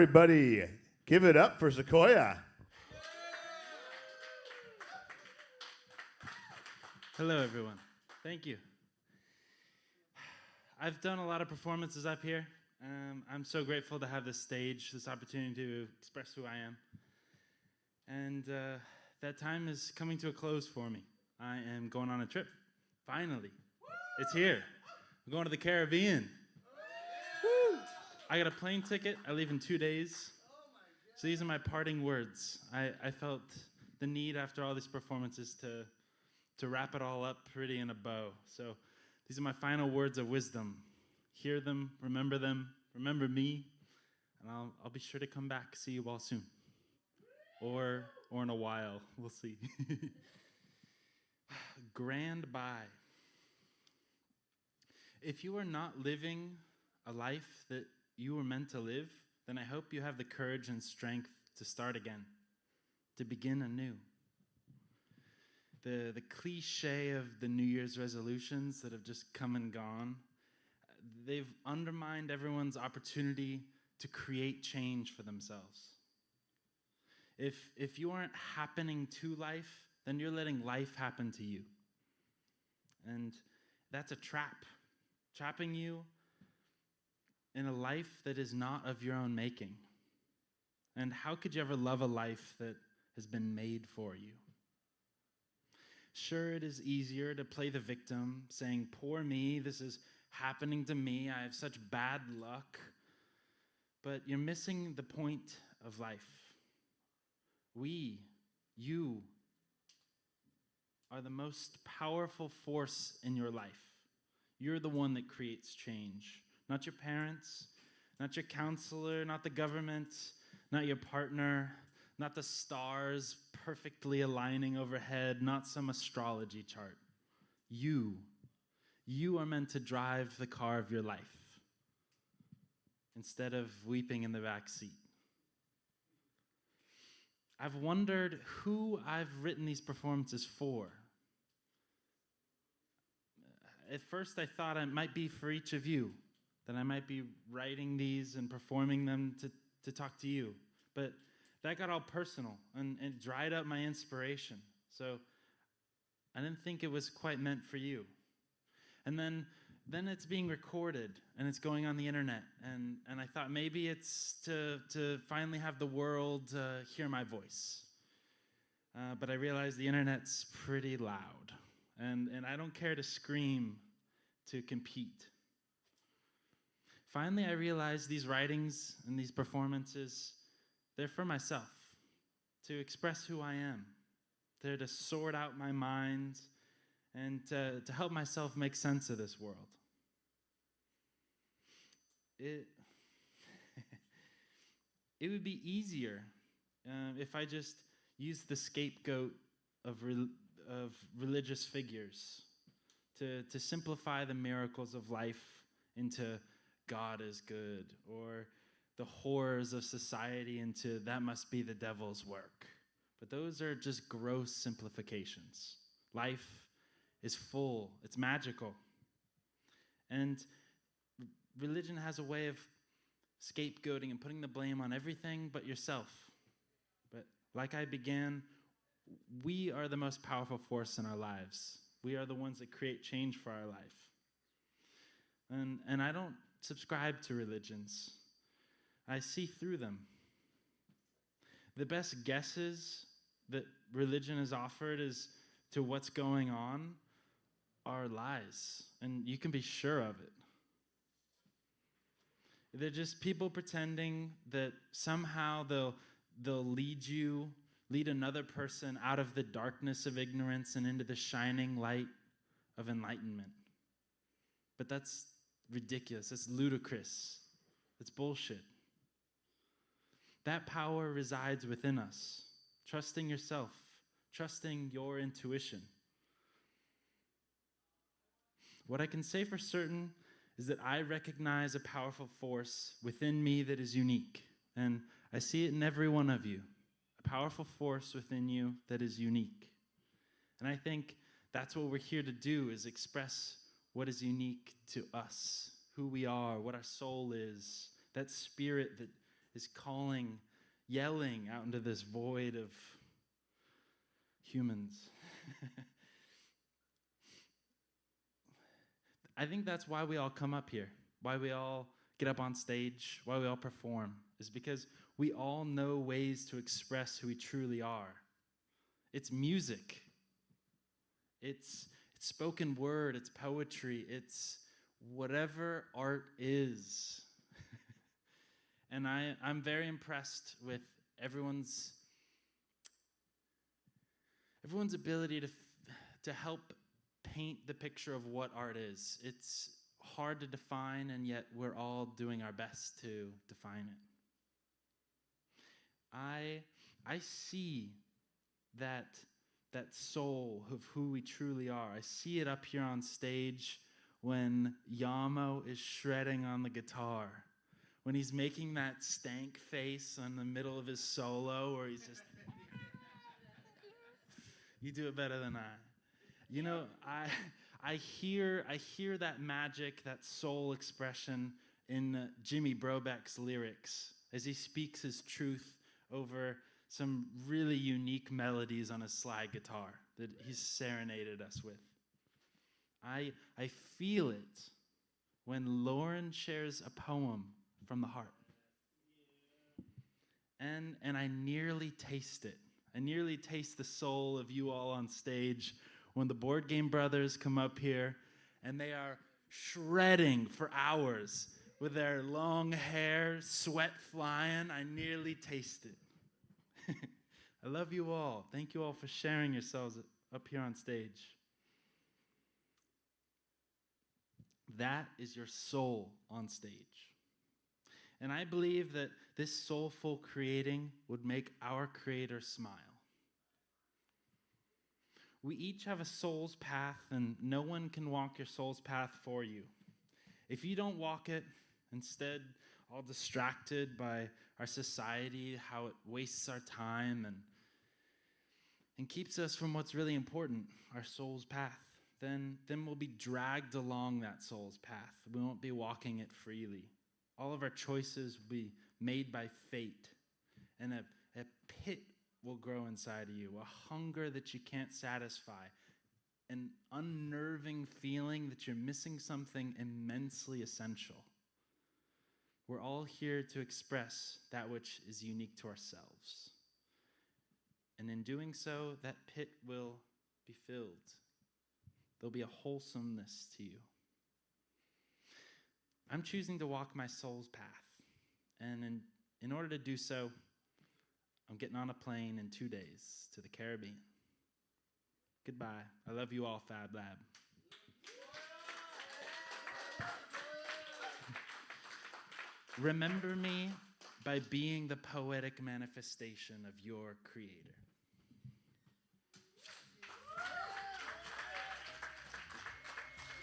Everybody, give it up for Sequoia. Hello, everyone. Thank you. I've done a lot of performances up here. I'm so grateful to have this stage, this opportunity to express who I am. And that time is coming to a close for me. I am going on a trip, finally. It's here. I'm going to the Caribbean. Woo! I got a plane ticket. I leave in 2 days. So these are my parting words. I felt the need after all these performances to wrap it all up pretty in a bow. So these are my final words of wisdom. Hear them, remember me, and I'll be sure to come back, see you all soon. Or in a while, we'll see. Grand bye. If you are not living a life that you were meant to live, then I hope you have the courage and strength to start again, to begin anew. The cliche of the New Year's resolutions that have just come and gone, they've undermined everyone's opportunity to create change for themselves. If you aren't happening to life, then you're letting life happen to you. And that's a trap, trapping you in a life that is not of your own making. And how could you ever love a life that has been made for you? Sure, it is easier to play the victim, saying, poor me, this is happening to me, I have such bad luck. But you're missing the point of life. You, are the most powerful force in your life. You're the one that creates change. Not your parents, not your counselor, not the government, not your partner, not the stars perfectly aligning overhead, not some astrology chart. You are meant to drive the car of your life instead of weeping in the back seat. I've wondered who I've written these performances for. At first I thought it might be for each of you, that I might be writing these and performing them to talk to you. But that got all personal and dried up my inspiration. So I didn't think it was quite meant for you. And then it's being recorded and it's going on the internet. And I thought maybe it's to finally have the world hear my voice. But I realized the internet's pretty loud. And I don't care to scream to compete. Finally, I realized these writings and these performances, they're for myself, to express who I am. They're to sort out my mind and to help myself make sense of this world. It would be easier if I just used the scapegoat of religious figures to simplify the miracles of life into God is good, or the horrors of society into that must be the devil's work. But those are just gross simplifications. Life is full, it's magical. And religion has a way of scapegoating and putting the blame on everything but yourself. But like I began, we are the most powerful force in our lives. We are the ones that create change for our life. And I don't subscribe to religions. I see through them. The best guesses that religion has offered as to what's going on are lies, and you can be sure of it. They're just people pretending that somehow they'll lead another person out of the darkness of ignorance and into the shining light of enlightenment. But that's ridiculous. It's ludicrous. It's bullshit. That power resides within us. Trusting yourself, trusting your intuition. What I can say for certain is that I recognize a powerful force within me that is unique. And I see it in every one of you. A powerful force within you that is unique. And I think that's what we're here to do, is express what is unique to us, who we are, what our soul is, that spirit that is calling, yelling out into this void of humans. I think that's why we all come up here, why we all get up on stage, why we all perform, is because we all know ways to express who we truly are. It's music. It's spoken word, it's poetry, it's whatever art is. And I'm very impressed with everyone's ability to help paint the picture of what art is. It's hard to define, and yet we're all doing our best to define it. I see that soul of who we truly are. I see it up here on stage when Yamo is shredding on the guitar, when he's making that stank face in the middle of his solo, or he's just, you do it better than I. You know, I hear that magic, that soul expression in Jimmy Brobeck's lyrics as he speaks his truth over some really unique melodies on his slide guitar that he's serenaded us with. I feel it when Lauren shares a poem from the heart. And I nearly taste it. I nearly taste the soul of you all on stage when the Board Game Brothers come up here and they are shredding for hours with their long hair, sweat flying. I nearly taste it. I love you all. Thank you all for sharing yourselves up here on stage. That is your soul on stage. And I believe that this soulful creating would make our Creator smile. We each have a soul's path, and no one can walk your soul's path for you. If you don't walk it, instead, all distracted by our society, how it wastes our time and keeps us from what's really important, our soul's path, then we'll be dragged along that soul's path. We won't be walking it freely. All of our choices will be made by fate, and a pit will grow inside of you, a hunger that you can't satisfy, an unnerving feeling that you're missing something immensely essential. We're all here to express that which is unique to ourselves. And in doing so, that pit will be filled. There'll be a wholesomeness to you. I'm choosing to walk my soul's path. And in order to do so, I'm getting on a plane in 2 days to the Caribbean. Goodbye. I love you all, Fab Lab. Remember me by being the poetic manifestation of your Creator.